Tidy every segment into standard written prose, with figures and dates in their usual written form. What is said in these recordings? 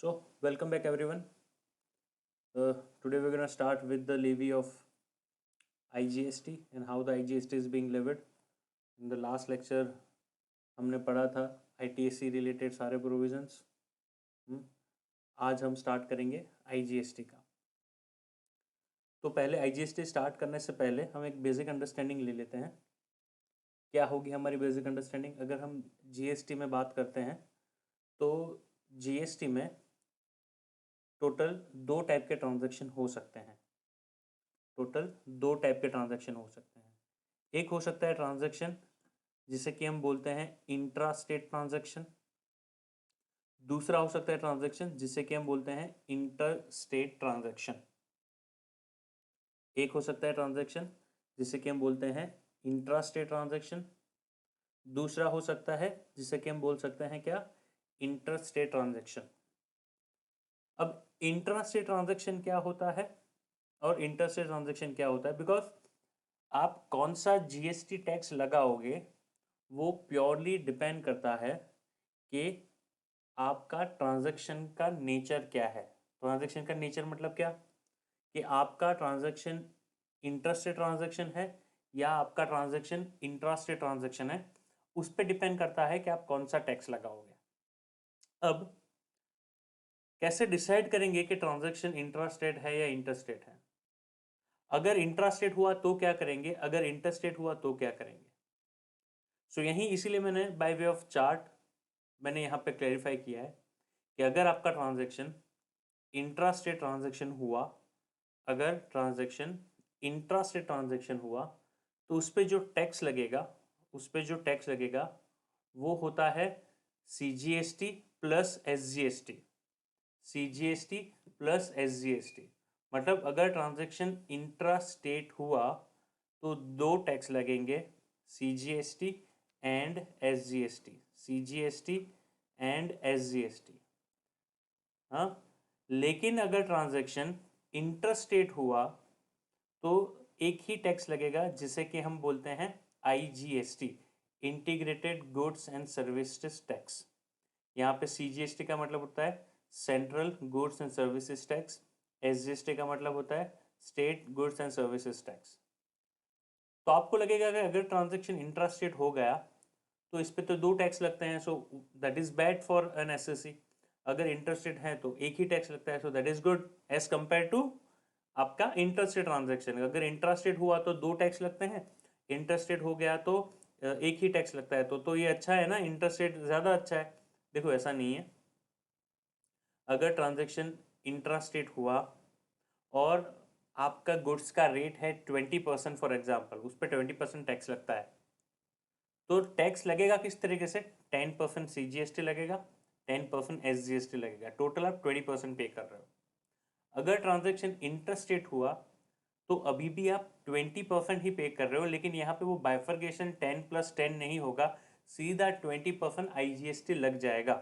Welcome back everyone. Today we're going to start with the levy of IGST and how the IGST is being levied. In the last lecture हमने पढ़ा था ITSC related सारे provisions. आज हम start करेंगे IGST का. तो पहले IGST स्टार्ट करने से पहले हम एक बेसिक अंडरस्टैंडिंग ले लेते हैं. क्या होगी हमारी बेसिक अंडरस्टैंडिंग? अगर हम GST में बात करते हैं तो GST में टोटल दो टाइप के ट्रांजैक्शन हो सकते हैं. एक हो सकता है ट्रांजैक्शन जिसे कि हम बोलते हैं इंट्रा स्टेट ट्रांजैक्शन. दूसरा हो सकता है ट्रांजैक्शन जिसे कि हम बोलते हैं इंटर स्टेट ट्रांजैक्शन. एक हो सकता है ट्रांजैक्शन जिसे कि हम बोलते हैं इंट्रा स्टेट ट्रांजैक्शन. दूसरा हो सकता है जिसे कि हम बोल सकते हैं क्या? Inter state transaction. अब इंट्रा स्टेट ट्रांजैक्शन क्या होता है और इंटर स्टेट ट्रांजैक्शन क्या होता है? बिकॉज आप कौन सा जीएसटी टैक्स लगाओगे वो प्योरली डिपेंड करता है कि आपका ट्रांजैक्शन का नेचर क्या है. ट्रांजैक्शन का नेचर मतलब क्या? कि आपका ट्रांजैक्शन इंटर स्टेट ट्रांजैक्शन है या आपका ट्रांजैक्शन इंट्रा स्टेट ट्रांजैक्शन है. उस पर डिपेंड करता है कि आप कौन सा टैक्स लगाओगे. अब कैसे डिसाइड करेंगे कि ट्रांजैक्शन इंट्रा स्टेट है या इंटर स्टेट है? अगर इंट्रा स्टेट हुआ तो क्या करेंगे, अगर इंटर स्टेट हुआ तो क्या करेंगे? सो यही इसीलिए मैंने बाय वे ऑफ चार्ट मैंने यहाँ पे क्लैरिफाई किया है कि अगर आपका ट्रांजैक्शन इंट्रा स्टेट ट्रांजैक्शन हुआ, अगर ट्रांजैक्शन इंट्रा स्टेट ट्रांजैक्शन हुआ तो उस पर जो टैक्स लगेगा वो होता है CGST plus SGST. CGST plus SGST मतलब अगर ट्रांजैक्शन इंट्रा स्टेट हुआ तो दो टैक्स लगेंगे, CGST and SGST. CGST and SGST. हाँ, लेकिन अगर ट्रांजैक्शन इंटर स्टेट हुआ तो एक ही टैक्स लगेगा जिसे कि हम बोलते हैं IGST, integrated goods and services tax. यहाँ पे CGST का मतलब होता है central goods and services tax. SGST का मतलब होता है state goods and services tax. तो आपको लगेगा कि अगर ट्रांजैक्शन इंट्रा स्टेट हो गया तो इस पे तो दो टैक्स लगते हैं, so that is bad for an SSC. अगर इंटर स्टेट है तो एक ही टैक्स लगता है, so that is good as compare to आपका इंटर स्टेट ट्रांजैक्शन. अगर इंट्रा स्टेट हुआ तो दो टैक्स लगते हैं, इंटर स्टेट हो गया तो एक ही टैक्स लगता है. तो ये अच्छा है ना, इंटर स्टेट ज़्यादा अच्छा है. देखो ऐसा नहीं है. अगर ट्रांजैक्शन इंट्रा स्टेट हुआ और आपका गुड्स का रेट है 20% फॉर एग्जाम्पल, उस पर 20% टैक्स लगता है, तो टैक्स लगेगा किस तरीके से? 10% CGST लगेगा, 10% SGST लगेगा, टोटल आप 20% पे कर रहे हो. अगर ट्रांजैक्शन इंटर स्टेट हुआ तो अभी भी आप 20% ही पे कर रहे हो, लेकिन यहाँ पे वो बाइफर्गेशन 10+10 नहीं होगा, सीधा 20% IGST लग जाएगा.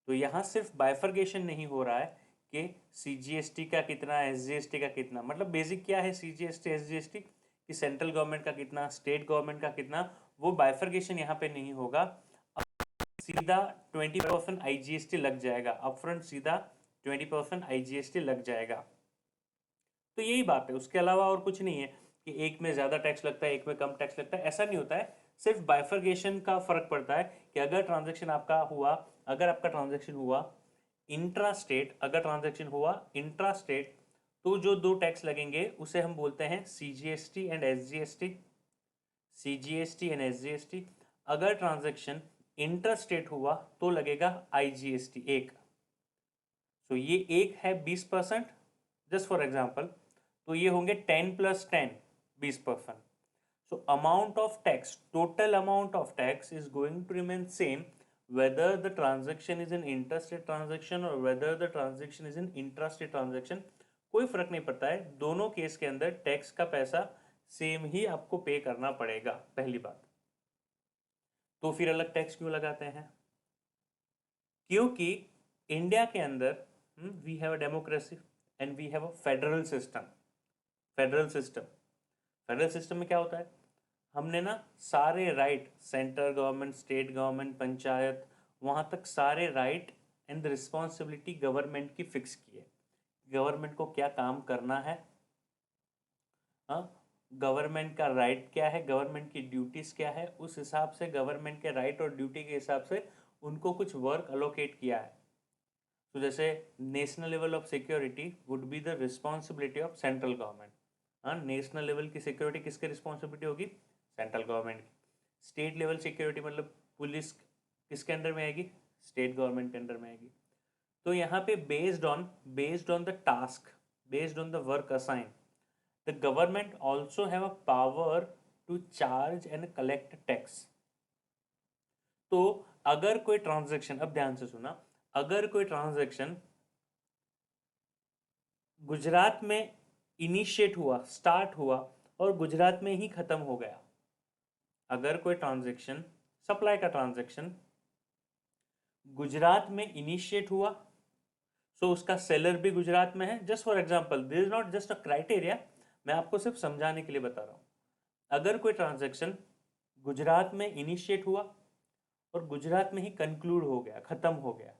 तो यहाँ सिर्फ बाइफर्गेशन नहीं हो रहा है कि CGST का कितना, SGST का कितना. मतलब बेसिक क्या है CGST SGST कि सेंट्रल गवर्नमेंट का कितना, स्टेट गवर्नमेंट का कितना, वो बाइफर्गेशन यहाँ पे नहीं होगा. सीधा 20% IGST लग जाएगा, अपफ्रंट सीधा 20% IGST लग जाएगा. तो यही बात है, उसके अलावा और कुछ नहीं है कि एक में ज़्यादा टैक्स लगता है एक में कम टैक्स लगता है, ऐसा नहीं होता है. सिर्फ बाइफर्गेशन का फर्क पड़ता है कि अगर ट्रांजैक्शन आपका हुआ, अगर आपका ट्रांजैक्शन हुआ इंट्रा स्टेट, अगर ट्रांजैक्शन हुआ इंट्रा स्टेट तो जो दो टैक्स लगेंगे उसे हम बोलते हैं CGST and SGST. CGST and SGST. अगर ट्रांजैक्शन इंटर स्टेट हुआ तो लगेगा IGST एक. सो ये एक है 20%, जस्ट फॉर एग्जाम्पल. तो ये होंगे 10+10, 20%. So amount of tax, total amount of tax is going to remain same whether the transaction is an interstate transaction or whether the transaction is an intrastate transaction. कोई फर्क नहीं पड़ता है, दोनों case के अंदर टैक्स का पैसा सेम ही आपको पे करना पड़ेगा. पहली बात. तो फिर अलग टैक्स क्यों लगाते हैं? क्योंकि इंडिया के अंदर we have a democracy and we have a federal system. Federal system में क्या होता है? हमने ना सारे right, central government, state government, panchayat, वहाँ तक सारे right and the responsibility government की फिक्स की है। गवर्नमेंट को क्या काम करना है, हाँ, गवर्नमेंट का राइट क्या है, गवर्नमेंट की ड्यूटीज क्या है, उस हिसाब से गवर्नमेंट के राइट और ड्यूटी के हिसाब से उनको कुछ वर्क अलोकेट किया है। तो जैसे national level of security would be the responsibility of central government. हाँ, नेशनल लेवल की सिक्योरिटी किसकी रिस्पॉन्सिबिलिटी होगी, सेंट्रल गवर्नमेंट की। स्टेट लेवल सिक्योरिटी मतलब पुलिस किसके अंडर में आएगी, स्टेट गवर्नमेंट के अंडर में आएगी। तो यहाँ पे based on the task, based on the work assign, the government also have a power to charge and collect tax. तो अगर कोई ट्रांजैक्शन, अब ध्यान से सुना, अगर कोई ट्रांजैक्शन गुजरात में इनिशिएट हुआ, स्टार्ट हुआ और गुजरात में ही खत्म हो गया, अगर कोई ट्रांजैक्शन, सप्लाई का ट्रांजैक्शन गुजरात में इनिशिएट हुआ, सो उसका सेलर भी गुजरात में है। Just for example, this is not just a criteria, मैं आपको सिर्फ समझाने के लिए बता रहा हूं। अगर कोई ट्रांजैक्शन गुजरात में इनिशिएट हुआ और गुजरात में ही कंक्लूड हो गया, खत्म हो गया,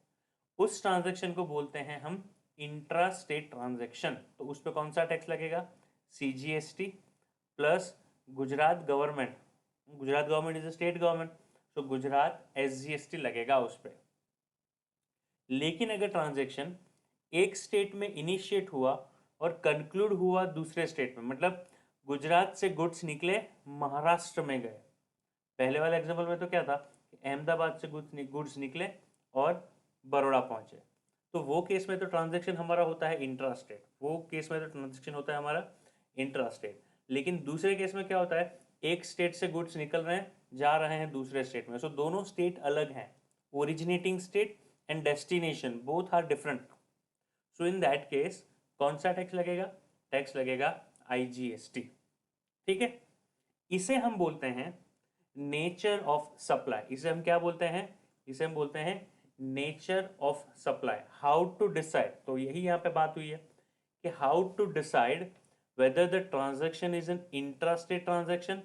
उस ट्रांजैक्शन को बोलते हैं हम इंट्रा स्टेट ट्रांजैक्शन। तो उस पर कौन सा टैक्स लगेगा, CGST plus Gujarat government, Gujarat government is a state government, तो गुजरात SGST लगेगा उस पर। लेकिन अगर ट्रांजैक्शन एक स्टेट में इनिशिएट हुआ और कंक्लूड हुआ दूसरे स्टेट में, मतलब गुजरात से गुड्स निकले महाराष्ट्र में गए, पहले वाले एग्जांपल में तो क्या था, अहमदाबाद से गुड्स निकले और बड़ौदा पहुंचे, तो वो केस में तो ट्रांजैक्शन हमारा होता है इंट्रा स्टेट, वो केस में तो ट्रांजैक्शन होता है हमारा इंट्रा स्टेट। लेकिन दूसरे केस में क्या होता है, एक स्टेट से गुड्स निकल रहे हैं, जा रहे हैं दूसरे स्टेट में, सो दोनों स्टेट अलग हैं, originating state and destination both are different. So in that case कौन सा टैक्स लगेगा, टैक्स लगेगा IGST। ठीक है, इसे हम बोलते हैं नेचर ऑफ सप्लाई। इसे हम क्या बोलते हैं, इसे हम बोलते हैं nature of supply. How to decide, तो यही यहाँ पे बात हुई है कि how to decide whether the transaction is an intrastate transaction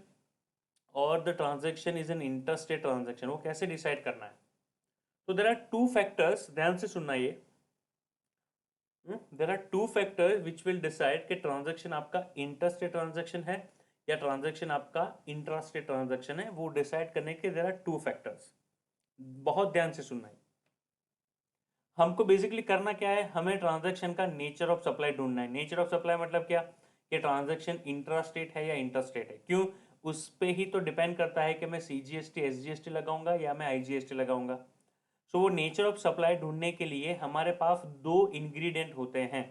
or the transaction is an interstate transaction, वो कैसे डिसाइड करना है। तो देयर आर टू फैक्टर्स, ध्यान से सुनना ये, there are two factors which will decide कि ट्रांजैक्शन आपका इंटरस्टेट ट्रांजैक्शन है या ट्रांजैक्शन आपका इंट्रास्टेट ट्रांजैक्शन है। वो डिसाइड करने के देयर आर टू फैक्टर्स, बहुत ध्यान से सुनना है। हमको बेसिकली करना क्या है, हमें ट्रांजैक्शन का नेचर ऑफ सप्लाई ढूंढना है। नेचर ऑफ सप्लाई मतलब क्या, कि ट्रांजैक्शन इंट्रास्टेट है या इंटरस्टेट है। क्यों, उस पे ही तो डिपेंड करता है कि मैं CGST SGST लगाऊंगा या मैं IGST लगाऊंगा। सो वो नेचर ऑफ सप्लाई ढूंढने के लिए हमारे पास दो इंग्रेडिएंट होते हैं,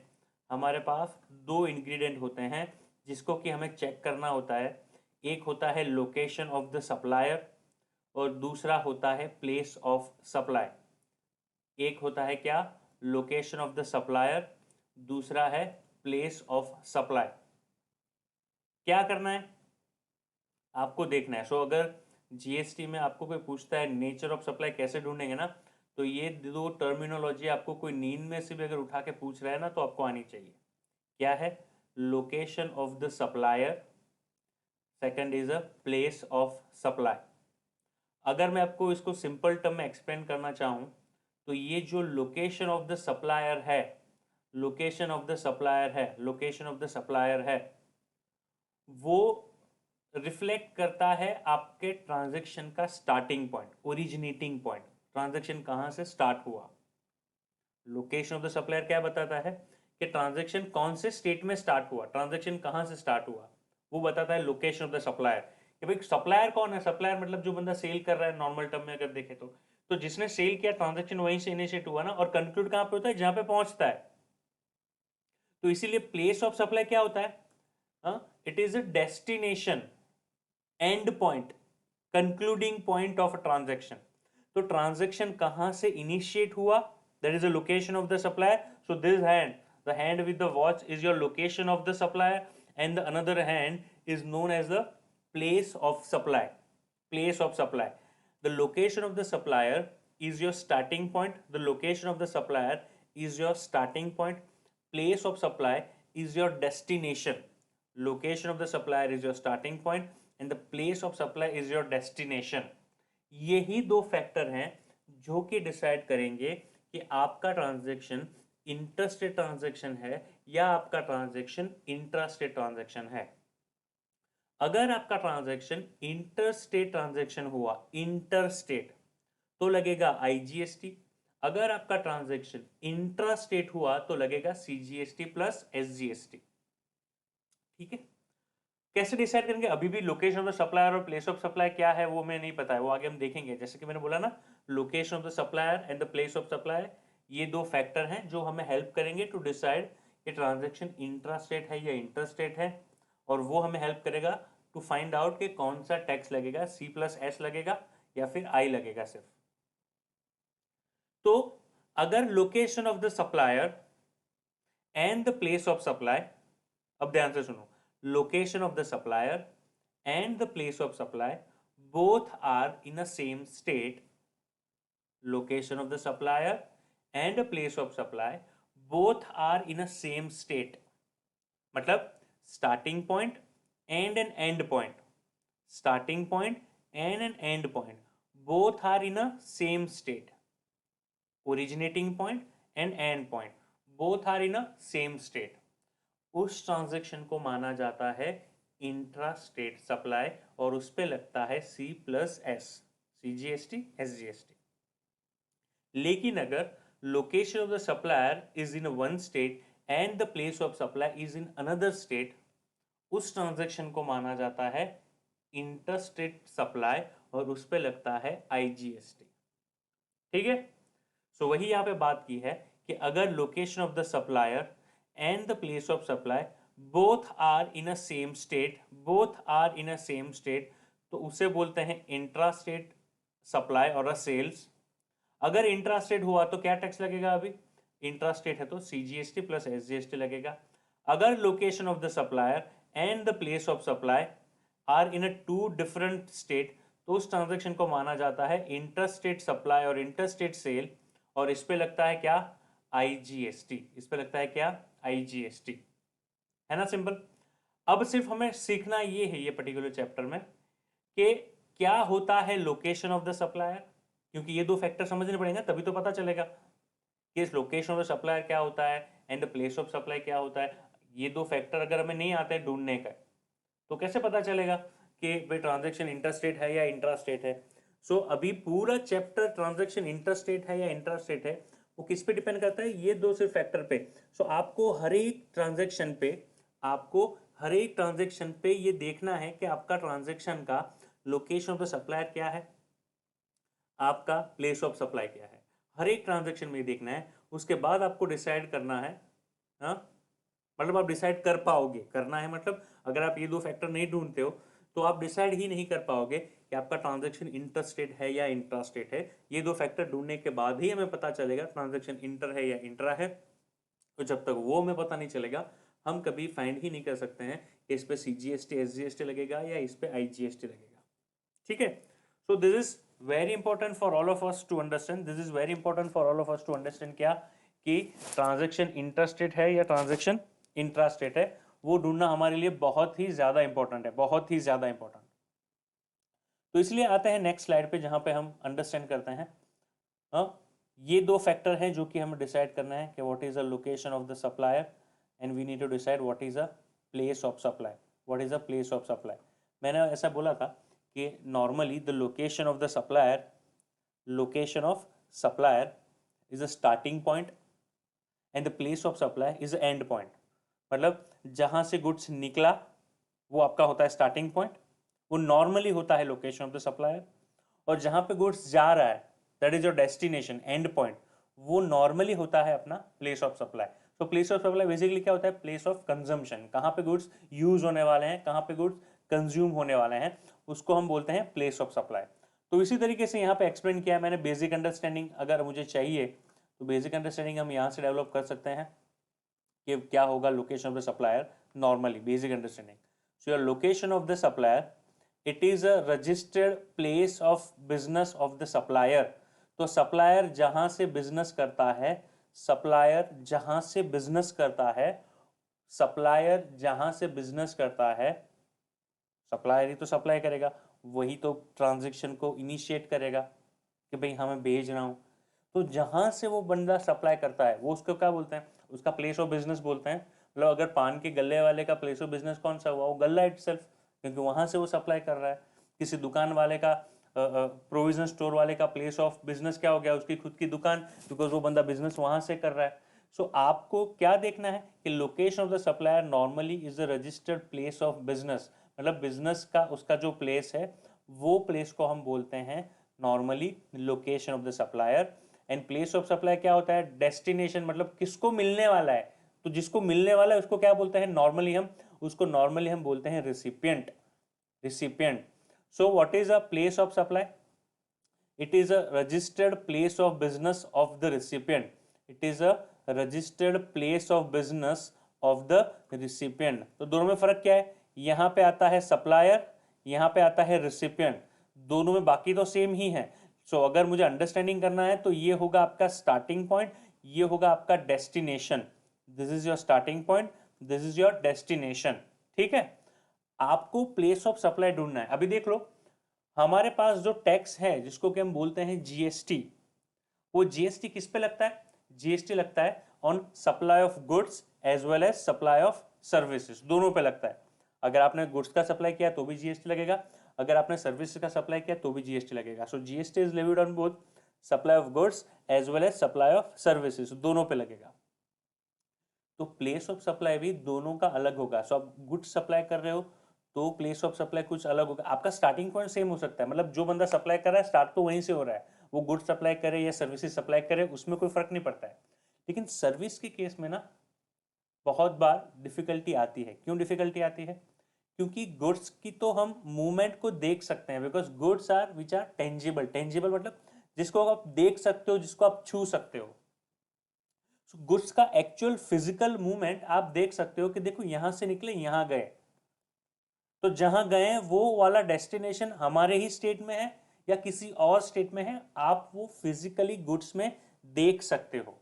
हमारे पास दो इंग्रेडिएंट होते हैं जिसको कि हमें चेक करना होता है। एक होता है लोकेशन ऑफ द सप्लायर और दूसरा होता है प्लेस ऑफ सप्लाई। एक होता है क्या, लोकेशन ऑफ द सप्लायर, दूसरा है प्लेस ऑफ सप्लाई। क्या करना है, आपको देखना है। सो अगर GST में आपको कोई पूछता है नेचर ऑफ सप्लाई कैसे ढूंढेंगे ना, तो ये दो टर्मिनोलॉजी आपको कोई नींद में से भी अगर उठा के पूछ रहा है ना, तो आपको आनी चाहिए। क्या है, location of the supplier, second is a place of supply. अगर मैं आपको इसको सिंपल टर्म में एक्सप्लेन करना चाहूं, तो ये जो लोकेशन ऑफ द सप्लायर है, लोकेशन ऑफ द सप्लायर है, लोकेशन ऑफ द सप्लायर है, वो रिफ्लेक्ट करता है आपके ट्रांजैक्शन का starting point, originating point, transaction कहां से स्टार्ट हुआ। लोकेशन ऑफ द सप्लायर क्या बताता है कि ट्रांजैक्शन कौन से स्टेट में स्टार्ट हुआ, ट्रांजैक्शन कहां से स्टार्ट हुआ, वो बताता है लोकेशन ऑफ द सप्लायर। कि भाई सप्लायर कौन है, सप्लायर मतलब जो बंदा सेल कर रहा है, नॉर्मल टर्म में अगर देखे तो जिसने सेल किया, ट्रांजैक्शन वहीं से इनिशिएट हुआ ना, और कंक्लूड कहां पे होता है, जहां पे पहुंचता है। तो इसीलिए प्लेस ऑफ सप्लाई क्या होता है, it is a destination, end point, concluding point of transaction. तो ट्रांजैक्शन कहां से इनिशिएट हुआ, that is the location of the supplier. So this hand, the hand with the watch is your location of the supplier, and the another hand is known as the place of supply, place of supply. The location of the supplier is your starting point, the location of the supplier is your starting point, place of supply is your destination, location of the supplier is your starting point and the place of supply is your destination। यही दो factor हैं जो कि decide करेंगे कि आपका transaction interstate transaction है या आपका ट्रांजैक्शन इंट्रास्टेट ट्रांजैक्शन है। अगर आपका ट्रांजैक्शन इंटरस्टेट ट्रांजैक्शन हुआ, इंटरस्टेट, तो लगेगा आईजीएसटी। अगर आपका ट्रांजैक्शन इंट्रास्टेट हुआ तो लगेगा सीजीएसटी प्लस एसजीएसटी। ठीक है, कैसे डिसाइड करेंगे? अभी भी लोकेशन ऑफ द सप्लायर और प्लेस ऑफ सप्लाई क्या है वो मैं नहीं पता है, वो आगे हम देखेंगे। जैसे कि मैंने बोला ना, location of the supplier and the place of supply, ये दो फैक्टर हैं जो हमें हेल्प करेंगे टू डिसाइड कि ट्रांजैक्शन इंट्रास्टेट है या इंटरस्टेट है, और वो हमें हेल्प करेगा टू फाइंड आउट कि कौन सा टैक्स लगेगा, सी प्लस एस लगेगा या फिर आई लगेगा सिर्फ। तो अगर location of the supplier and the place of supply, अब ध्यान से सुनो, location of the supplier and the place of supply both are in a same state, location of the supplier and the place of supply both are in a same state, मतलब starting point and an end point, starting point and an end point both are in a same state, originating point and end point both are in a same state, उस transaction को माना जाता है intra state supply और उस पे लगता है C plus S, CGST SGST. लेकिन अगर location of the supplier is in one state and the place of supply is in another state, उस ट्रांजैक्शन को माना जाता है इंटरस्टेट सप्लाई और उस पे लगता है आईजीएसटी। ठीक है, सो वही यहाँ पे बात की है कि अगर location of the supplier and the place of supply both are in a same state, both are in a same state, तो उसे बोलते हैं इंट्रास्टेट सप्लाई और अ सेल्स। अगर इंट्रास्टेट हुआ तो क्या टैक्स लगेगा? अभी इंट्रास्टेट है तो सीजीएसटी प्लस एसजीएसटी लगेगा। अगर location of the supplier and the place of supply are in a two different state, तो उस ट्रांजेक्शन को माना जाता है इंटरस्टेट सप्लाई और इंटरस्टेट सेल, और इस पे लगता है क्या? आईजीएसटी। इस पे लगता है क्या? आईजीएसटी। है ना सिंपल। अब सिर्फ हमें सीखना ये है ये पर्टिकुलर चैप्टर में कि क्या होता है लोकेशन ऑफ द सप्लायर, क्योंकि ये दो फैक्टर समझने पड़ेंगे तभी तो पता चलेगा कि इस लोकेशन ऑफ द सप्लायर क्या होता है and the place of supply क्या होता है। ये दो फैक्टर अगर हमें नहीं आते ढूंढने का तो कैसे पता चलेगा कि भाई ट्रांजेक्शन इंटरस्टेट है या इंट्रास्टेट है। सो अभी पूरा चैप्टर ट्रांजेक्शन इंटरस्टेट है या इंट्रास्टेट है वो किस पे डिपेंड करता है? ये दो सिर्फ फैक्टर पे। सो आपको हर एक ट्रांजेक्शन पे ये देखना है कि आपका ट्रांजेक्शन का लोकेशन ऑफ द सप्लायर क्या है, आपका प्लेस ऑफ सप्लाई क्या है, हर एक ट्रांजेक्शन में देखना है। उसके बाद आपको डिसाइड करना है, हाँ मतलब आप डिसाइड कर पाओगे, करना है मतलब अगर आप ये दो फैक्टर नहीं ढूंढते हो तो आप डिसाइड ही नहीं कर पाओगे कि आपका ट्रांजैक्शन इंटरस्टेट है या इंट्रास्टेट है। ये दो फैक्टर ढूंढने के बाद ही हमें पता चलेगा ट्रांजैक्शन इंटर है या इंट्रा है। तो जब तक वो हमें पता नहीं चलेगा हम कभी फाइंड ही नहीं कर सकते हैं कि इस पे सीजीएसटी एसजीएसटी लगेगा या इस पे आईजीएसटी लगेगा। ठीक है, so this is very important for all of us to understand, this is very important for all of us to understand क्या कि ट्रांजैक्शन इंटरस्टेट है या ट्रांजैक्शन इंट्रास्टेट है, वो ढूंढना हमारे लिए बहुत ही ज्यादा इंपॉर्टेंट है, बहुत ही ज्यादा इंपॉर्टेंट। तो इसलिए आते हैं नेक्स्ट स्लाइड पे जहां पे हम अंडरस्टैंड करते हैं। हाँ, ये दो फैक्टर हैं जो कि हमें डिसाइड करना है कि what is the location of the supplier and we need to decide what is the place of supply, what is the place of supply. मैंने ऐसा बोला था कि normally the location of the supplier, location of supplier is a starting point and the place of supply is end point. मतलब जहां से goods निकला वो आपका होता है स्टार्टिंग पॉइंट, वो नॉर्मली होता है लोकेशन ऑफ द सप्लायर, और जहां पे गुड्स जा रहा है that is your destination end point, वो नॉर्मली होता है अपना प्लेस ऑफ सप्लाई। तो प्लेस ऑफ सप्लाई बेसिकली क्या होता है? प्लेस ऑफ कंजम्पशन, कहाँ पे गुड्स यूज होने वाले हैं, कहाँ पे गुड्स कंज्यूम होने वाले हैं, उसको हम बोलते हैं प्लेस ऑफ सप्लाई। तो इसी तरीके से यहाँ पे एक्सप्लेन किया है मैंने बेसिक अंडरस्टैंडिंग। अगर मुझे चाहिए तो बेसिक अंडरस्टैंडिंग हम यहाँ से डेवलप कर सकते हैं कि क्या होगा location of the supplier. Normally basic understanding, so your location of the supplier, it is a registered place of business of the supplier. तो सप्लायर जहां से बिजनेस करता है, सप्लायर जहां से बिजनेस करता है, सप्लायर जहां से बिजनेस करता है, सप्लायर ही तो सप्लाई करेगा, वही तो ट्रांजैक्शन को इनिशिएट करेगा कि भाई हमें भेज रहा हूं। तो जहां से वो बंदा सप्लाई करता है वो उसको क्या बोलते हैं, उसका प्लेस ऑफ बिजनेस बोलते हैं। मतलब अगर पान के गल्ले वाले का प्लेस ऑफ बिजनेस कौन सा हुआ, वो गल्ला इटसेल्फ, क्योंकि वहां से वो सप्लाई कर रहा है। किसी दुकान वाले का, प्रोविजन स्टोर वाले का प्लेस ऑफ बिजनेस क्या हो गया, उसकी खुद की दुकान, बिकॉज वो बंदा बिजनेस वहां से कर रहा है। सो आपको क्या देखना है कि location of the supplier normally is the registered place of business. मतलब बिजनेस का उसका जो प्लेस है वो प्लेस को हम बोलते हैं normally location of the supplier. And place of supply क्या होता है, डेस्टिनेशन, मतलब किसको मिलने वाला है। तो जिसको मिलने वाला है उसको क्या बोलते हैं नॉर्मली, हम बोलते हैं recipient. Recipient. So what is a place of supply? It is a registered place of business of the recipient. It is a registered place of business of the recipient. तो दोनों में फर्क क्या है, यहाँ पे आता है सप्लायर, यहाँ पे आता है रिसिपिएंट, दोनों में बाकी तो सेम ही है। सो अगर मुझे अंडरस्टैंडिंग करना है तो ये होगा आपका स्टार्टिंग पॉइंट, ये होगा आपका destination. This is your starting point, this is your destination. ठीक है, आपको प्लेस ऑफ सप्लाई ढूंढना है। अभी देख लो, हमारे पास जो टैक्स है जिसको कि हम बोलते हैं जीएसटी, वो जीएसटी किस पे लगता है, जीएसटी लगता है on supply of goods as well as supply of services, दोनों पे लगता है। अगर आपने गुड्स का सप्लाई किया तो भी जीएसटी लगेगा, अगर आपने सर्विसेज का सप्लाई किया तो भी जीएसटी लगेगा। So GST is levied on both supply of goods as well as supply of services, दोनों पे लगेगा। तो प्लेस ऑफ सप्लाई भी दोनों का अलग होगा। सो आप गुड्स सप्लाई कर रहे हो तो प्लेस ऑफ सप्लाई कुछ अलग होगा। आपका स्टार्टिंग पॉइंट सेम हो सकता है, मतलब जो बंदा सप्लाई कर रहा है स्टार्ट तो वहीं से हो रहा है, वो गुड्स सप्लाई करे या सर्विसेज सप्लाई करे उसमें कोई फर्क नहीं पड़ता है। लेकिन सर्विस के केस में ना बहुत बार डिफिकल्टी आती है। क्यों डिफिकल्टी आती है? क्योंकि गुड्स की तो हम मूवमेंट को देख सकते हैं, because goods are which are tangible. Tangible मतलब जिसको आप देख सकते हो, जिसको आप छू सकते हो। गुड्स का एक्चुअल फिजिकल मूवमेंट आप देख सकते हो कि देखो यहां से निकले यहां गए, तो जहां गए वो वाला डेस्टिनेशन हमारे ही स्टेट में है या किसी और स्टेट में है, आप वो फिजिकली गुड्स में देख सकते हो।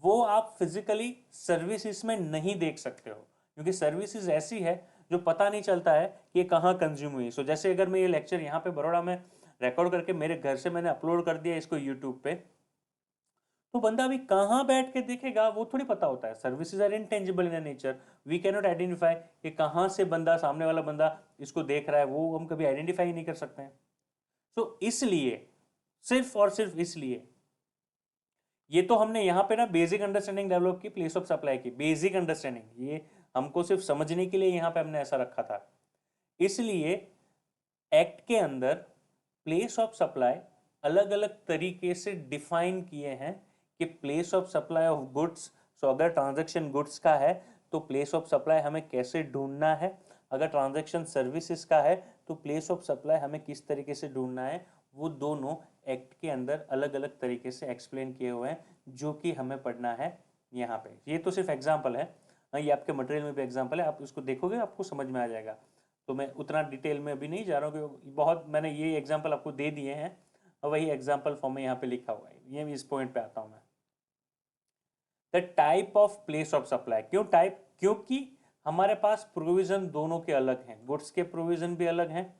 वो आप फिजिकली सर्विसेज में नहीं देख सकते हो, क्योंकि सर्विसेज ऐसी है जो पता नहीं चलता है कि ये कहाँ कंज्यूम हुई। सो जैसे अगर मैं ये लेक्चर यहाँ पे बड़ौदा में रिकॉर्ड करके मेरे घर से मैंने अपलोड कर दिया इसको यूट्यूब पे, तो बंदा अभी कहाँ बैठ के देखेगा वो थोड़ी पता होता है। Services are intangible in nature, we can not identify कि कहाँ से बंदा, सामने वाला बंदा इसको देख रहा है, वो हम कभी आइडेंटिफाई नहीं कर सकते हैं। सो इसलिए, सिर्फ और सिर्फ इसलिए, ये तो हमने यहाँ पे ना बेसिक अंडरस्टैंडिंग डेवलप की प्लेस ऑफ सप्लाई की, बेसिक अंडरस्टैंडिंग, ये हमको सिर्फ समझने के लिए यहाँ पे हमने ऐसा रखा था। इसलिए एक्ट के अंदर प्लेस ऑफ सप्लाई अलग अलग तरीके से डिफाइन किए हैं कि place of supply of goods. So अगर ट्रांजैक्शन गुड्स का है तो प्लेस ऑफ सप्लाई हमें कैसे ढूंढना है, अगर ट्रांजैक्शन सर्विसेज का है तो प्लेस ऑफ सप्लाई हमें किस तरीके से ढूंढना है, वो दोनों एक्ट के अंदर अलग अलग तरीके से एक्सप्लेन किए हुए हैं, जो कि हमें पढ़ना है यहाँ पे। ये तो सिर्फ एग्जाम्पल है, ये आपके मटेरियल में भी एग्जाम्पल है, आप इसको देखोगे आपको समझ में आ जाएगा। तो मैं उतना डिटेल में अभी नहीं जा रहा हूँ कि बहुत मैंने ये एग्जाम्पल आपको दे दिए हैं और वही एग्जाम्पल फॉर्म में यहाँ पे लिखा हुआ है। ये इस पॉइंट पे आता हूँ मैं। The type of place of supply, क्यों टाइप? क्योंकि हमारे पास प्रोविजन दोनों के अलग हैं, गुड्स के प्रोविजन भी अलग हैं,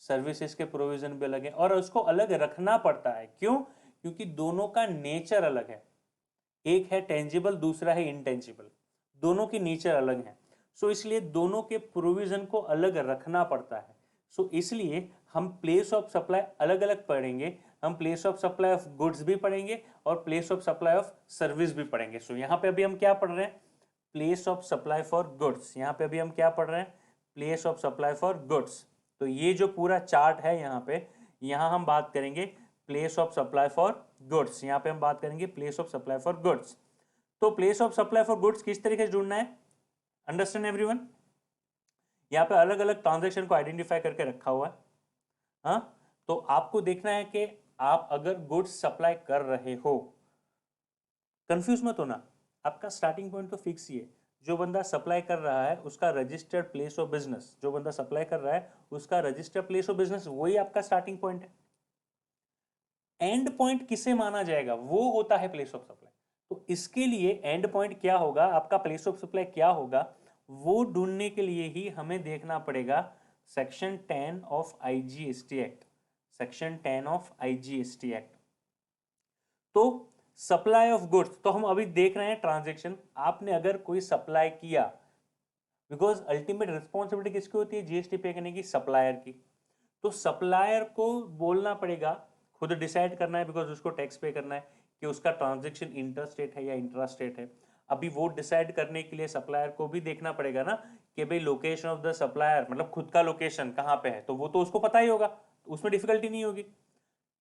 सर्विसेज के प्रोविजन भी अलग है, और उसको अलग रखना पड़ता है। क्यों? क्योंकि दोनों का नेचर अलग है, एक है टेंजिबल, दूसरा है इनटेंजिबल, दोनों की नेचर अलग है। सो इसलिए दोनों के प्रोविजन को अलग रखना पड़ता है। सो इसलिए हम प्लेस ऑफ सप्लाई अलग अलग पढ़ेंगे, हम place of supply of goods भी पढ़ेंगे और place of supply of service भी पढ़ेंगे। सो यहाँ पे अभी हम क्या पढ़ रहे हैं, place of supply for goods. यहाँ पे अभी हम क्या पढ़ रहे हैं, place of supply for goods. तो ये जो पूरा चार्ट है यहाँ पे, यहाँ हम बात करेंगे place of supply for goods, यहाँ पे हम बात करेंगे place of supply for goods. तो place of supply for goods किस तरीके से ढूंढना है, अंडरस्टैंड एवरीवन? यहाँ पे अलग अलग ट्रांजैक्शन को आइडेंटिफाई करके रखा हुआ है। हाँ, तो आपको देखना है कि आप अगर गुड्स सप्लाई कर रहे हो, कंफ्यूज मत होना, आपका स्टार्टिंग पॉइंट तो फिक्स ही है। जो बंदा सप्लाई कर रहा है उसका रजिस्टर्ड प्लेस ऑफ बिजनेस, जो बंदा सप्लाई कर रहा है उसका रजिस्टर्ड प्लेस ऑफ बिजनेस, वही आपका स्टार्टिंग पॉइंट है। एंड पॉइंट किसे माना जाएगा, वो होता है प्लेस ऑफ सप्लाई। तो इसके लिए एंड पॉइंट क्या होगा, आपका प्लेस ऑफ सप्लाई क्या होगा, वो ढूंढने के लिए ही हमें देखना पड़ेगा section 10 of IGST act, section 10 of IGST act. तो सप्लाई ऑफ गुड्स, तो हम अभी देख रहे हैं ट्रांजेक्शन, आपने अगर कोई सप्लाई किया, बिकॉज अल्टीमेट रिस्पॉन्सिबिलिटी किसकी होती है, जीएसटी पे करने की, सप्लायर की। तो सप्लायर को बोलना पड़ेगा, खुद डिसाइड करना है, बिकॉज उसको टैक्स पे करना है कि उसका ट्रांजेक्शन इंटर स्टेट है या इंट्रा स्टेट है। अभी वो डिसाइड करने के लिए सप्लायर को भी देखना पड़ेगा ना कि भाई लोकेशन ऑफ द सप्लायर, मतलब खुद का लोकेशन कहाँ पे है, तो वो तो उसको पता ही होगा, उसमें डिफिकल्टी नहीं होगी।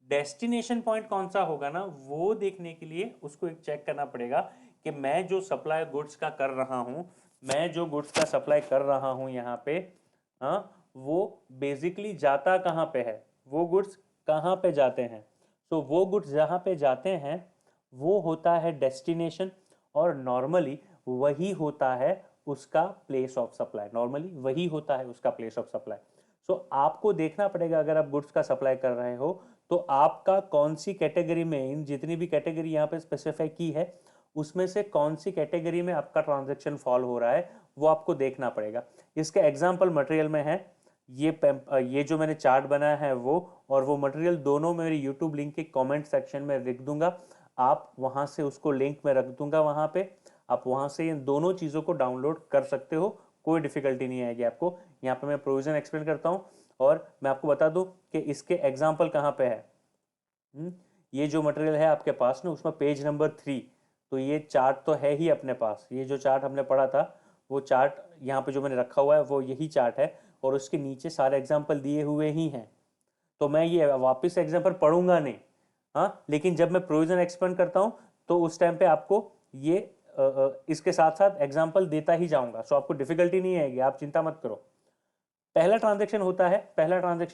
डेस्टिनेशन पॉइंट कौन सा होगा ना, वो देखने के लिए उसको एक चेक करना पड़ेगा कि मैं जो सप्लाई गुड्स का कर रहा हूं, मैं जो गुड्स का सप्लाई कर रहा हूं यहाँ पे, हाँ, वो बेसिकली जाता कहाँ पे है, वो गुड्स कहाँ पे जाते हैं। तो वो गुड्स जहाँ पे जाते हैं वो होता है डेस्टिनेशन, और नॉर्मली वही होता है उसका प्लेस ऑफ सप्लाई, नॉर्मली वही होता है उसका प्लेस ऑफ सप्लाई। सो आपको देखना पड़ेगा अगर आप गुड्स का सप्लाई कर रहे हो तो आपका कौन सी कैटेगरी में, इन जितनी भी कैटेगरी यहाँ पे स्पेसिफाई की है उसमें से कौन सी कैटेगरी में आपका ट्रांजैक्शन फॉल हो रहा है, वो आपको देखना पड़ेगा। इसका एग्जांपल मटेरियल में है, ये जो मैंने चार्ट बनाया है वो, और वो मटेरियल दोनों मेरे यूट्यूब लिंक के कमेंट सेक्शन में लिख दूंगा, आप वहां से उसको लिंक में रख दूंगा, वहां पे आप वहां से इन दोनों चीज़ों को डाउनलोड कर सकते हो, कोई डिफिकल्टी नहीं आएगी आपको। यहाँ पे मैं प्रोविजन एक्सप्लेन करता हूँ, और मैं आपको बता दूं कि इसके एग्जाम्पल कहाँ पे है। ये जो मटेरियल है आपके पास ना, उसमें पेज नंबर 3, तो ये चार्ट तो है ही अपने पास, ये जो चार्ट हमने पढ़ा था वो चार्ट यहाँ पे जो मैंने रखा हुआ है वो यही चार्ट है, और उसके नीचे सारे एग्जाम्पल दिए हुए ही हैं। तो मैं ये वापस एग्जाम्पल पढ़ूंगा नहीं, हाँ, लेकिन जब मैं प्रोविजन एक्सप्लेन करता हूँ तो उस टाइम पे आपको ये इसके साथ साथ एग्जाम्पल देता ही जाऊंगा, सो आपको डिफिकल्टी नहीं आएगी, आप चिंता मत करो। पहला ट्रांजेक्शन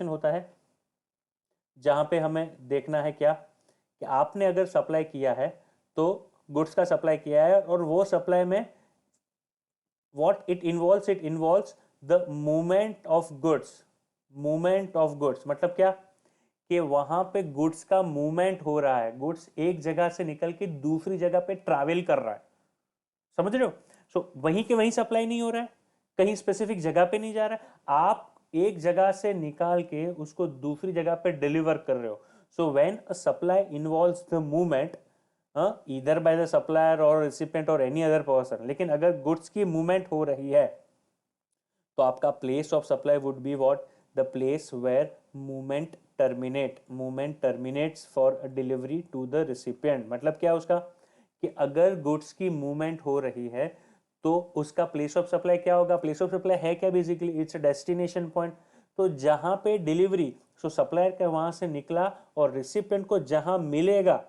होता है जहां पे हमें देखना है क्या, कि आपने अगर सप्लाई किया है तो गुड्स का सप्लाई किया है, और वो सप्लाई में what it involves the movement of goods. Movement of goods मतलब क्या, कि वहां पे गुड्स का मूवमेंट हो रहा है, गुड्स एक जगह से निकल के दूसरी जगह पे ट्रैवल कर रहा है, समझ रहे हो। सो वहीं के वहीं सप्लाई नहीं हो रहा है, कहीं स्पेसिफिक जगह पे नहीं जा रहा है, आप एक जगह से निकाल के उसको दूसरी जगह पे डिलीवर कर रहे हो। So when a supply involves the movement, either by the supplier और रिसिपिएंट और एनी अदर पर्सन, लेकिन अगर गुड्स की मूवमेंट हो रही है तो आपका place of supply would be what, the place where movement terminates for delivery to the recipient. मतलब क्या उसका, कि अगर गुड्स की मूवमेंट हो रही है तो उसका प्लेस ऑफ सप्लाई क्या होगा, प्लेस ऑफ सप्लाई है क्या, basically it's a destination point. तो जहां पे डिलीवरी, सो सप्लायर का वहां से निकला और रिसिपिएंट को जहां मिलेगा,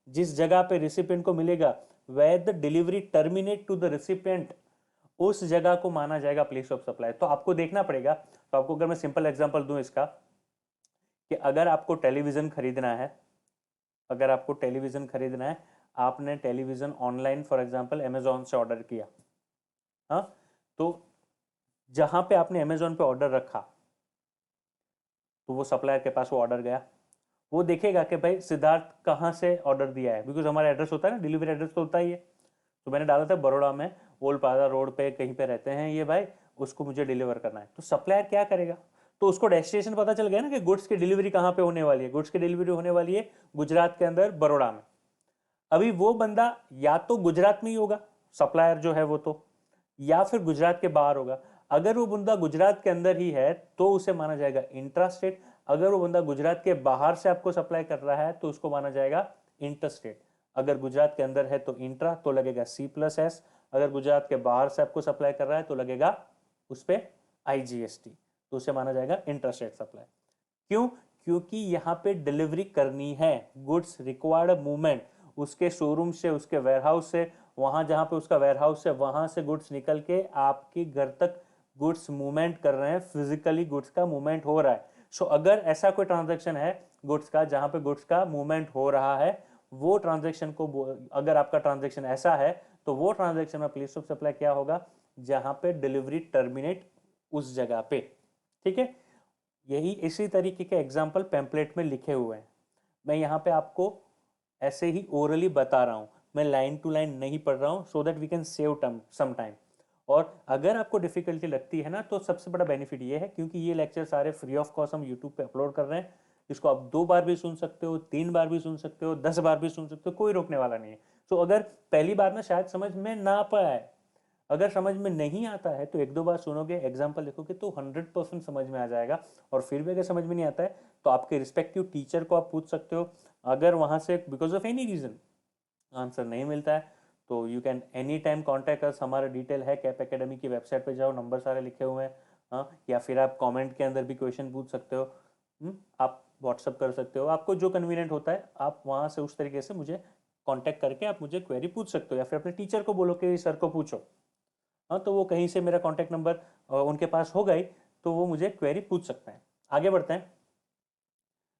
जिस जगह पे रिसिपिएंट को मिलेगा, where the delivery terminate to the recipient, उस जगह को माना जाएगा प्लेस ऑफ सप्लाई। तो आपको देखना पड़ेगा, तो आपको अगर मैं सिंपल एग्जांपल दूं इसका, कि अगर आपको टेलीविजन खरीदना है, अगर आपको टेलीविजन खरीदना है, आपने television online for example Amazon से ऑर्डर किया, हाँ, तो जहां पे आपने अमेजोन पे ऑर्डर रखा तो वो सप्लायर के पास वो ऑर्डर गया, वो देखेगा कि भाई सिद्धार्थ कहाँ से ऑर्डर दिया है, बिकॉज हमारा एड्रेस होता है ना, डिलीवरी एड्रेस तो होता ही है। तो मैंने डाला था बड़ौदा में, ओल्ड प्लाजा रोड पे कहीं पे रहते हैं ये भाई, उसको मुझे डिलीवर करना है। तो सप्लायर क्या करेगा, तो उसको डेस्टिनेशन पता चल गया ना कि गुड्स की डिलीवरी कहाँ पे होने वाली है, गुड्स की डिलीवरी होने वाली है गुजरात के अंदर बड़ौदा में। अभी वो बंदा या तो गुजरात में ही होगा सप्लायर जो है वो, तो या फिर गुजरात के बाहर होगा। अगर वो बंदा गुजरात के अंदर ही है तो उसे माना जाएगा इंट्रा स्टेट, अगर वो बंदा गुजरात के बाहर से आपको सप्लाई कर रहा है तो उसको माना जाएगा इंटर स्टेट। अगर गुजरात के अंदर है तो इंट्रा, तो लगेगा C+S, अगर गुजरात के बाहर से आपको सप्लाई कर रहा है तो लगेगा उस पर IGST, तो उसे माना जाएगा इंटर स्टेट सप्लाई। क्यों, क्योंकि यहाँ पे डिलीवरी करनी है, गुड्स रिक्वायर्ड मूवमेंट, उसके शोरूम से, उसके वेयरहाउस से, वहां जहां पे उसका वेयरहाउस है वहां से गुड्स निकल के आपके घर तक गुड्स मूवमेंट कर रहे हैं, फिजिकली गुड्स का मूवमेंट हो रहा है। सो अगर ऐसा कोई ट्रांजैक्शन है गुड्स का जहां पे गुड्स का मूवमेंट हो रहा है, वो ट्रांजैक्शन को, अगर आपका ट्रांजैक्शन ऐसा है तो वो ट्रांजैक्शन में प्लेस ऑफ सप्लाई क्या होगा, जहां पे डिलीवरी टर्मिनेट उस जगह पे, ठीक है। यही इसी तरीके के एग्जाम्पल पैम्पलेट में लिखे हुए हैं, मैं यहाँ पे आपको ऐसे ही ओरली बता रहा हूँ, मैं लाइन टू लाइन नहीं पढ़ रहा हूँ, so that we can save some time. और अगर आपको डिफिकल्टी लगती है ना, तो सबसे बड़ा बेनिफिट ये है क्योंकि ये लेक्चर सारे फ्री ऑफ कॉस्ट हम यूट्यूब पे अपलोड कर रहे हैं, इसको आप 2 बार भी सुन सकते हो, 3 बार भी सुन सकते हो, 10 बार भी सुन सकते हो, कोई रोकने वाला नहीं है। तो अगर पहली बार में शायद समझ में ना पाए, अगर समझ में नहीं आता है तो 1-2 बार सुनोगे, एग्जाम्पल देखोगे तो 100% समझ में आ जाएगा। और फिर भी अगर समझ में नहीं आता है तो आपके रिस्पेक्टिव टीचर को आप पूछ सकते हो। अगर वहां से because of any reason answer नहीं मिलता है तो you can any time contact us. हमारा डिटेल है कैप एकेडमी की वेबसाइट पे जाओ, नंबर सारे लिखे हुए हैं। हाँ, या फिर आप कमेंट के अंदर भी क्वेश्चन पूछ सकते हो। आप व्हाट्सअप कर सकते हो, आपको जो कन्वीनियंट होता है आप वहाँ से उस तरीके से मुझे कांटेक्ट करके आप मुझे क्वेरी पूछ सकते हो, या फिर अपने टीचर को बोलो कि सर को पूछो। हाँ, तो वो कहीं से मेरा कॉन्टैक्ट नंबर उनके पास होगा ही, तो वो मुझे क्वेरी पूछ सकते हैं। आगे बढ़ते हैं।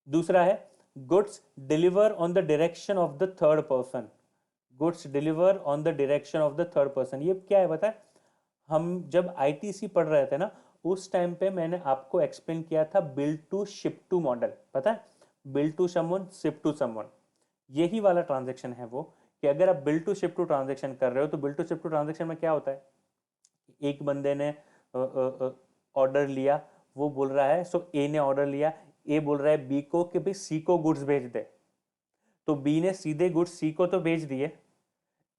दूसरा है goods deliver on the direction of the third person. Goods deliver on the direction of the third person, ये क्या है पता है? हम जब आईटीसी पढ़ रहे थे ना, उस टाइम पे मैंने आपको एक्सप्लेन किया था billed to ship to model, पता है? Billed to someone, ship to someone, यही वाला ट्रांजेक्शन है वो। कि अगर आप billed to ship to transaction कर रहे हो तो billed to ship to transaction में क्या होता है? एक बंदे ने ऑर्डर लिया, वो बोल रहा है, सो ए ने ऑर्डर लिया, ए बोल रहा है बी को कि भाई सी को गुड्स भेज दे। तो बी ने सीधे गुड्स सी को तो भेज दिए,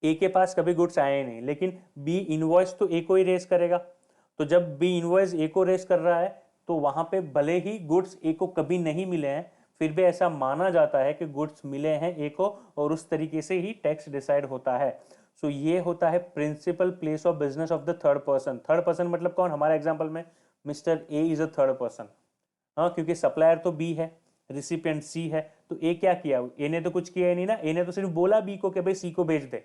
ए के पास कभी गुड्स आए नहीं, लेकिन बी इनवॉइस तो ए को ही रेस करेगा। तो जब बी इनवॉइस ए को रेस कर रहा है तो वहां पे भले ही गुड्स ए को कभी नहीं मिले हैं, फिर भी ऐसा माना जाता है कि गुड्स मिले हैं ए को, और उस तरीके से ही टैक्स डिसाइड होता है। सो ये होता है principal place of business of the third person. Third person मतलब कौन? हमारे एग्जाम्पल में mister A is a third person. हाँ, क्योंकि सप्लायर तो बी है, रिसिपिएंट सी है, तो ए क्या किया? ए ने तो कुछ किया ही नहीं ना, ए ने तो सिर्फ बोला बी को कि भाई सी को भेज दे।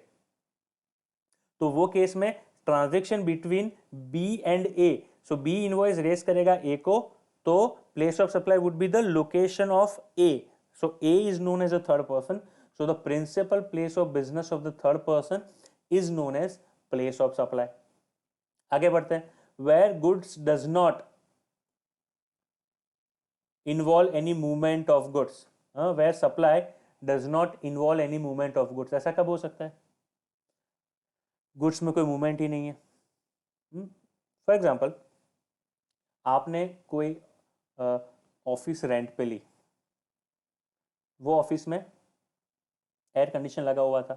तो वो केस में transaction between B and A, so B invoice raise करेगा ए को, तो place of supply would be the location of A, so A is known as a third person. So the principal place of business of the third person is known as place of supply. आगे बढ़ते हैं। Where goods does not involve any movement of goods, where supply does not involve any movement of goods, ऐसा कब हो सकता है? Goods में कोई मूवमेंट ही नहीं है। फॉर एग्जाम्पल, आपने कोई ऑफिस रेंट पे ली, वो ऑफिस में एयर कंडीशन लगा हुआ था,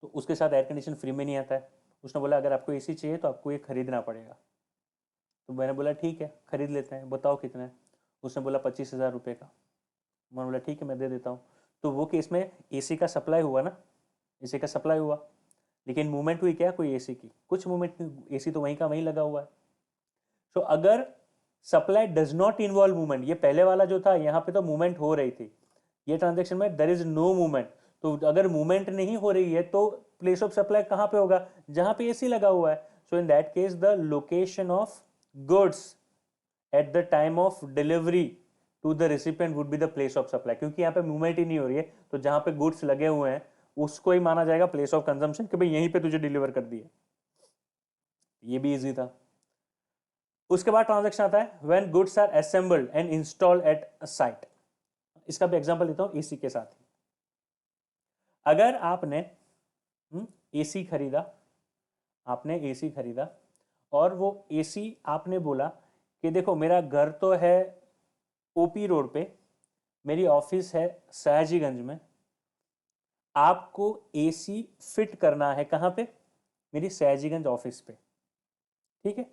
तो उसके साथ एयर कंडीशन फ्री में नहीं आता है। उसने बोला अगर आपको एसी चाहिए तो आपको ये खरीदना पड़ेगा। तो मैंने बोला ठीक है खरीद लेते हैं, बताओ कितना है? उसने बोला 25,000 रुपये का। मैंने बोला ठीक है मैं दे देता हूँ। तो वो केस में एसी का सप्लाई हुआ ना, एसी का सप्लाई हुआ, लेकिन मूवमेंट हुई क्या? कोई एसी की कुछ मूवमेंट नहीं, एसी तो वहीं का वहीं लगा हुआ है। तो अगर supply does not involve movement, ये पहले वाला जो था यहाँ पे तो मूवमेंट हो रही थी, ये ट्रांजेक्शन में देयर इज नो मूवमेंट। तो अगर मूवमेंट नहीं हो रही है तो प्लेस ऑफ सप्लाई कहाँ पे होगा? जहां पे एसी लगा हुआ है। So in that case the location of goods at the time of delivery to the recipient would be the place of supply, क्योंकि यहाँ पे मूवमेंट ही नहीं हो रही है, तो जहां पे गुड्स लगे हुए हैं उसको ही माना जाएगा प्लेस ऑफ कंजम्पशन कि भाई यहीं पे तुझे डिलीवर कर दिए। ये भी इजी था। उसके बाद ट्रांजैक्शन आता है when goods are assembled and installed at a site. इसका भी एग्जांपल लेता हूं एसी के साथ ही। अगर आपने एसी खरीदा, आपने एसी खरीदा और वो एसी आपने बोला कि देखो मेरा घर तो है ओपी रोड पे, मेरी ऑफिस है सयाजीगंज में, आपको एसी फिट करना है कहां पे? मेरी सयाजीगंज ऑफिस पे। ठीक है,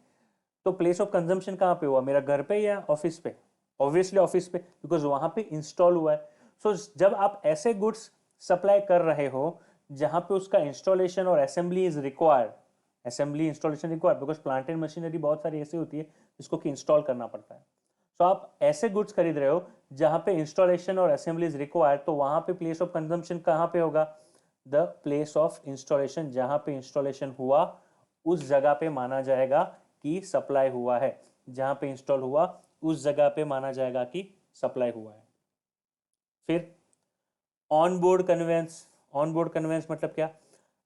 तो प्लेस ऑफ कंजम्पशन कहां पे हुआ? मेरा घर पे या ऑफिस पे? ऑब्वियसली ऑफिस पे, बिकॉज वहां पे इंस्टॉल हुआ है। सो जब आप ऐसे गुड्स सप्लाई कर रहे हो जहां पे उसका इंस्टॉलेशन और assembly is required, assembly installation required, because plant and machinery बहुत सारी ऐसी होती है जिसको कि इंस्टॉल करना पड़ता है। तो आप ऐसे गुड्स खरीद रहे हो जहां पे इंस्टॉलेशन और असेंबली इज रिक्वायर्ड, तो वहां पे प्लेस ऑफ कंजम्पशन कहां पे होगा? द प्लेस ऑफ इंस्टॉलेशन, जहां पे इंस्टॉलेशन हुआ उस जगह पे माना जाएगा कि सप्लाई हुआ है। जहां पे इंस्टॉल हुआ उस जगह पे माना जाएगा कि सप्लाई हुआ है। फिर on board conveyance. On board conveyance मतलब क्या?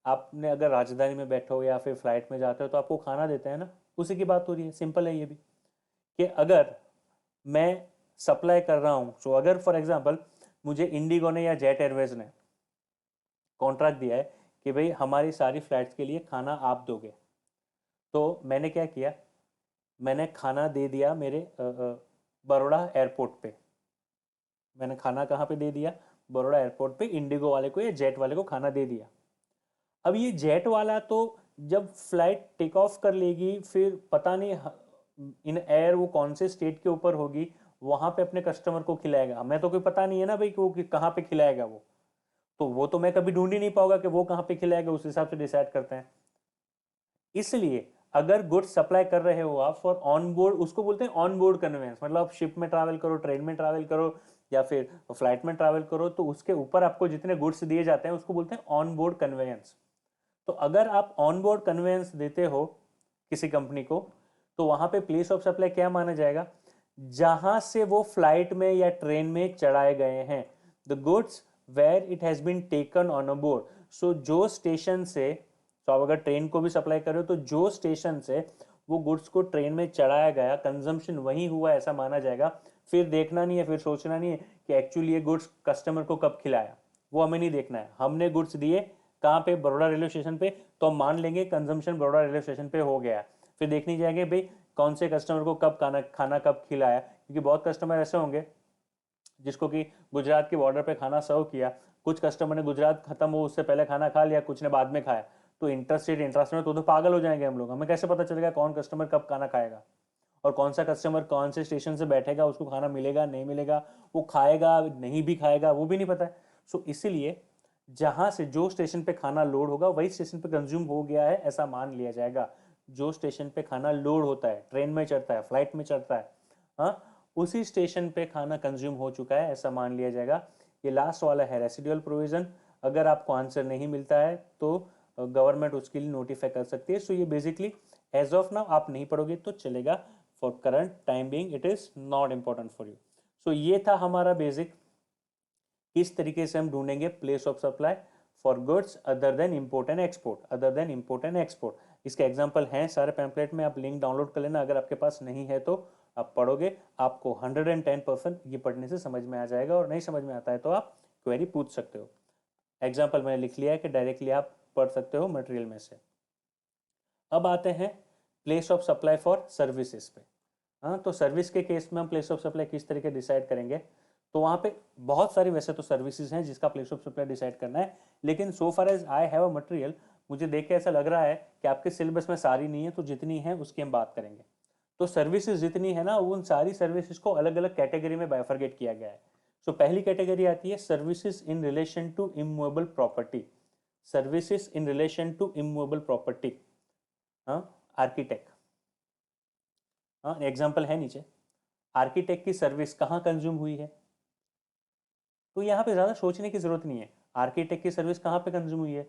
आपने अगर राजधानी में बैठे हो या फिर फ्लाइट में जाते हो तो आपको खाना देते हैं ना, उसी की बात हो रही है। सिंपल है ये भी, कि अगर मैं सप्लाई कर रहा हूं, तो अगर फॉर एग्जांपल मुझे इंडिगो ने या जेट एयरवेज ने कॉन्ट्रैक्ट दिया है कि भाई हमारी सारी फ्लाइट्स के लिए खाना आप दोगे, तो मैंने क्या किया? मैंने खाना दे दिया मेरे बड़ौदा एयरपोर्ट पे। मैंने खाना कहाँ पे दे दिया, बड़ौदा एयरपोर्ट पे इंडिगो वाले को या जेट वाले को खाना दे दिया। अब ये जेट वाला तो जब फ्लाइट टेक ऑफ कर लेगी, फिर पता नहीं इन एयर वो कौन से स्टेट के ऊपर होगी, वहां पे अपने कस्टमर को खिलाएगा। हमें तो कोई पता नहीं है ना भाई कि वो कहाँ पे खिलाएगा, वो तो मैं कभी ढूंढ ही नहीं पाऊंगा कि वो कहाँ पे खिलाएगा, उस हिसाब से डिसाइड करते हैं। इसलिए अगर गुड्स सप्लाई कर रहे हो आप फॉर ऑन बोर्ड, उसको बोलते हैं ऑन बोर्ड कन्वेंस, मतलब आप शिप में ट्रैवल करो, ट्रेन में ट्रैवल करो या फिर फ्लाइट में ट्रैवल करो, तो उसके ऊपर आपको जितने गुड्स दिए जाते हैं उसको बोलते हैं ऑन बोर्ड कन्वेंस। तो अगर आप ऑन बोर्ड कन्वेंस देते हो किसी कंपनी को, तो वहां पे प्लेस ऑफ सप्लाई क्या माना जाएगा, जहां से वो फ्लाइट में या ट्रेन में चढ़ाए गए हैं, the goods where it has been taken on a board. So जो स्टेशन से, तो आप अगर ट्रेन को भी सप्लाई कर रहे हो तो जो स्टेशन से वो गुड्स को ट्रेन में चढ़ाया गया, कंजम्पशन वही हुआ ऐसा माना जाएगा। फिर देखना नहीं है, फिर सोचना नहीं है कि एक्चुअली ये गुड्स कस्टमर को कब खिलाया, वो हमें नहीं देखना है। हमने गुड्स दिए कहाँ पे, बड़ौदा रेलवे स्टेशन पे, तो हम मान लेंगे कंजम्पशन बड़ौदा रेलवे स्टेशन पे हो गया। फिर देखने जाएंगे भाई कौन से कस्टमर को कब खाना कब खिलाया, क्योंकि बहुत कस्टमर ऐसे होंगे जिसको कि गुजरात के बॉर्डर पे खाना सर्व किया, कुछ कस्टमर ने गुजरात खत्म हो उससे पहले खाना खा लिया, कुछ ने बाद में खाया, तो इंटरेस्ट में तो पागल हो जाएंगे हम लोग। हमें कैसे पता चलेगा कौन कस्टमर कब खाना खाएगा और कौन सा कस्टमर कौन से स्टेशन से बैठेगा, उसको खाना मिलेगा नहीं मिलेगा, वो खाएगा नहीं भी खाएगा, वो भी नहीं पता है। सो इसीलिए जहां से जो स्टेशन पे खाना लोड होगा वही स्टेशन पे कंज्यूम हो गया है ऐसा मान लिया जाएगा। जो स्टेशन पे खाना लोड होता है, ट्रेन में चढ़ता है, फ्लाइट में चढ़ता है, हाँ, उसी स्टेशन पे खाना कंज्यूम हो चुका है ऐसा मान लिया जाएगा। ये लास्ट वाला है रेसिडुअल प्रोविजन। अगर आपको आंसर नहीं मिलता है तो गवर्नमेंट उसके लिए नोटिफाई कर सकती है। सो ये बेसिकली एज ऑफ नाउ आप नहीं पढ़ोगे तो चलेगा, for current time being it is not important for you. So ये था हमारा बेसिक, किस तरीके से हम ढूंढेंगे place of supply for goods other than import and export, other than import and export. इसके एग्जांपल हैं सारे पैम्पलेट में, आप लिंक डाउनलोड कर लेना। अगर आपके पास नहीं है तो आप पढ़ोगे, आपको 110% ये पढ़ने से समझ में आ जाएगा, और नहीं समझ में आता है तो आप क्वेरी पूछ सकते हो। एग्जाम्पल मैंने लिख लिया है कि डायरेक्टली आप पढ़ सकते हो मटेरियल में से। अब आते हैं place of supply for services पे। हाँ, तो सर्विस के केस में हम प्लेस ऑफ सप्लाई किस तरीके डिसाइड करेंगे, तो वहाँ पे बहुत सारी वैसे तो सर्विसेज हैं जिसका प्लेस ऑफ सप्लाई डिसाइड करना है, लेकिन so far as I have a material, मुझे देख के ऐसा लग रहा है कि आपके सिलेबस में सारी नहीं है, तो जितनी है उसकी हम बात करेंगे। तो सर्विसेज जितनी है ना, उन सारी सर्विसेज को अलग अलग कैटेगरी में बाइफरगेट किया गया है। सो पहली कैटेगरी आती है services in relation to immovable property. Services in relation to immovable property, हाँ, आर्किटेक्ट, हाँ, एग्जाम्पल है नीचे। आर्किटेक्ट की सर्विस कहाँ कंज्यूम हुई है, तो यहाँ पे ज़्यादा सोचने की ज़रूरत नहीं है। आर्किटेक्ट की सर्विस कहाँ पे कंज्यूम हुई है,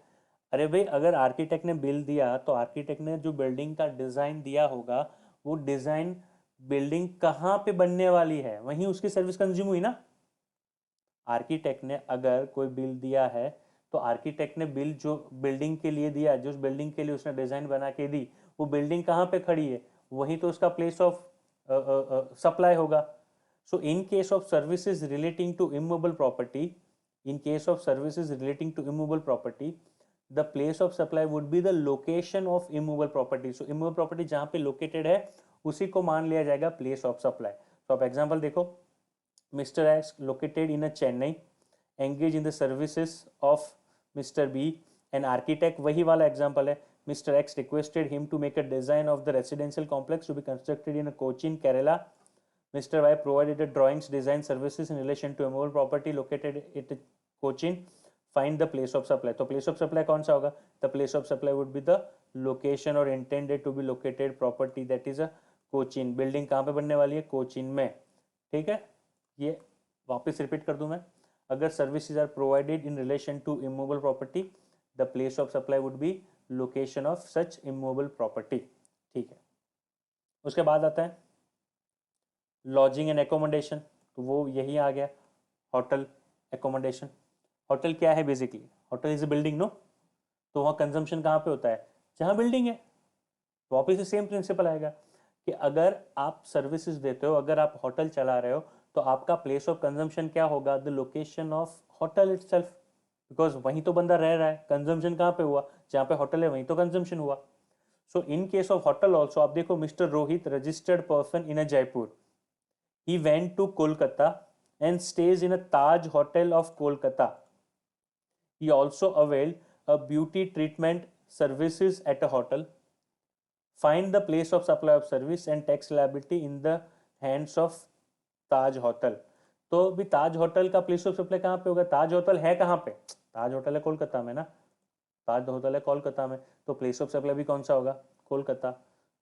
अरे भाई अगर आर्किटेक्ट ने बिल दिया तो आर्किटेक्ट ने जो बिल्डिंग का डिज़ाइन दिया होगा, वो डिज़ाइन बिल्डिंग कहाँ पे बनने वाली है वहीं उसकी सर्विस कंज्यूम हुई ना। आर्किटेक्ट ने अगर कोई बिल दिया है तो आर्किटेक्ट ने बिल जो बिल्डिंग के लिए दिया, जो बिल्डिंग के लिए उसने डिज़ाइन बना के दी, वो बिल्डिंग कहाँ पे खड़ी है, वहीं तो उसका प्लेस ऑफ सप्लाई होगा। So in case of services relating to immovable property, in case of services relating to immovable property, the place of supply would be the location of immovable property. So immovable property जहाँ पे located है उसी को मान लिया जाएगा place of supply. So आप example देखो, Mr. X located in a Chennai, engage in the services of Mr. B, an architect, वही वाला example है। Mr. X requested him to make a design of the residential complex to be constructed in a Cochin, Kerala. Mr. Y provided a drawings, design services in relation to a movable property located at Cochin. Find the place of supply. तो place of supply कौन सा होगा? The place of supply would be the location or intended to be located property, that is a Cochin. Building कहाँ पे बनने वाली है? Cochin में। ठीक है, ये वापस रिपीट कर दूं मैं। अगर services are provided in relation to immovable property, the place of supply would be location of such immovable property. ठीक है, उसके बाद आता है लॉजिंग एंड एकोमोडेशन, तो वो यही आ गया, होटल एकोमोडेशन। होटल क्या है basically, hotel is a building no, तो वहाँ कंजम्पशन कहाँ पे होता है, जहाँ बिल्डिंग है। वापस से सेम प्रिंसिपल आएगा कि अगर आप सर्विसेज देते हो, अगर आप होटल चला रहे हो, तो आपका प्लेस ऑफ कंजम्पशन क्या होगा, the location of hotel itself, because वहीं तो बंदा रह रहा है। कंजम्पशन कहाँ पे हुआ, जहाँ पे होटल है वहीं तो कंजम्पशन हुआ। So in case of hotel also आप देखो, mister Rohit registered person in a Jaipur, he went to Kolkata and stays in a Taj Hotel of Kolkata. He also availed a beauty treatment services at a hotel. Find the place of supply of service and tax liability in the hands of Taj hotel. तो भी ताज hotel का place of supply कहाँ पे होगा? ताज hotel है कहाँ पे? ताज hotel है कोलकाता में ना, ताज होटल है कोलकाता में, तो प्लेस ऑफ सप्लाई भी कौन सा होगा? कोलकाता.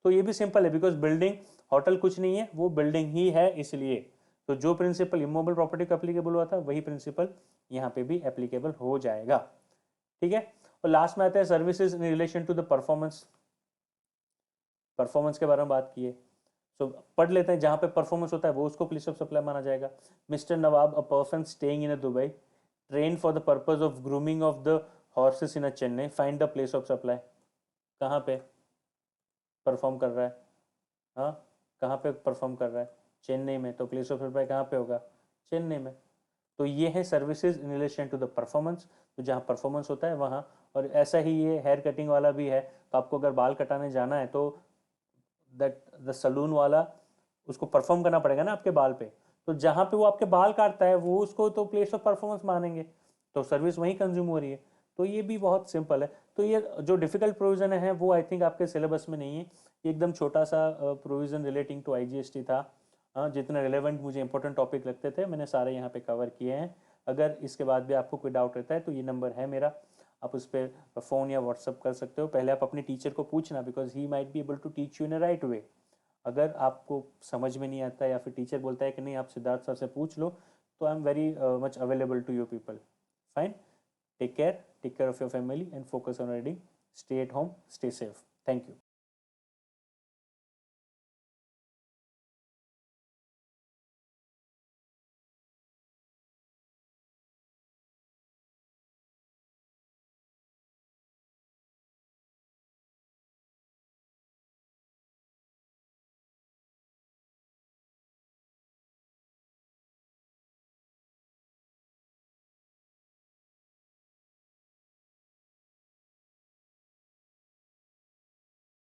तो ये भी सिंपल है, बिकॉज बिल्डिंग होटल कुछ नहीं है, वो बिल्डिंग ही है इसलिए. तो जो प्रिंसिपल इमूवेबल प्रॉपर्टी को एप्लीकेबल हुआ था वही प्रिंसिपल यहाँ पे भी एप्लीकेबल हो जाएगा. ठीक है. और लास्ट में आते हैं services in relation to the performance. Performance के बारे में बात की है, तो पढ़ लेते हैं. जहां पे परफॉर्मेंस होता है वो उसको प्लेस ऑफ सप्लाई माना जाएगा. Mister Nawab, a person staying in Dubai, train for the purpose of grooming of the horses in Chennai, find the place of supply. कहाँ पे परफॉर्म कर रहा है? हाँ, कहाँ पे परफॉर्म कर रहा है? चेन्नई में. तो प्लेस ऑफ सप्लाई कहाँ पे होगा? चेन्नई में. तो ये है services in relation to the performance. तो जहाँ परफॉर्मेंस होता है वहाँ. और ऐसा ही ये हेयर कटिंग वाला भी है. तो आपको अगर बाल कटाने जाना है तो दैट द सलून वाला उसको परफॉर्म करना पड़ेगा ना आपके बाल पे. तो जहाँ पे वो आपके बाल काटता है वो उसको तो प्लेस ऑफ परफॉर्मेंस मानेंगे. तो सर्विस वहीं कंज्यूम हो रही है. तो ये भी बहुत सिंपल है. तो ये जो डिफिकल्ट प्रोविजन है वो आई थिंक आपके सिलेबस में नहीं है. ये एकदम छोटा सा प्रोविजन रिलेटिंग टू IGST था. जितने रिलेवेंट मुझे इंपॉर्टेंट टॉपिक लगते थे मैंने सारे यहाँ पे कवर किए हैं. अगर इसके बाद भी आपको कोई डाउट रहता है तो ये नंबर है मेरा, आप उस पर फ़ोन या व्हाट्सअप कर सकते हो. पहले आप अपने टीचर को पूछना, because he might be able to teach you in a right way. अगर आपको समझ में नहीं आता या फिर टीचर बोलता है कि नहीं आप सिद्धार्थ सर से पूछ लो, तो I am very much available to you people. Fine. Take care of your family and focus on reading. Stay at home, stay safe. Thank you.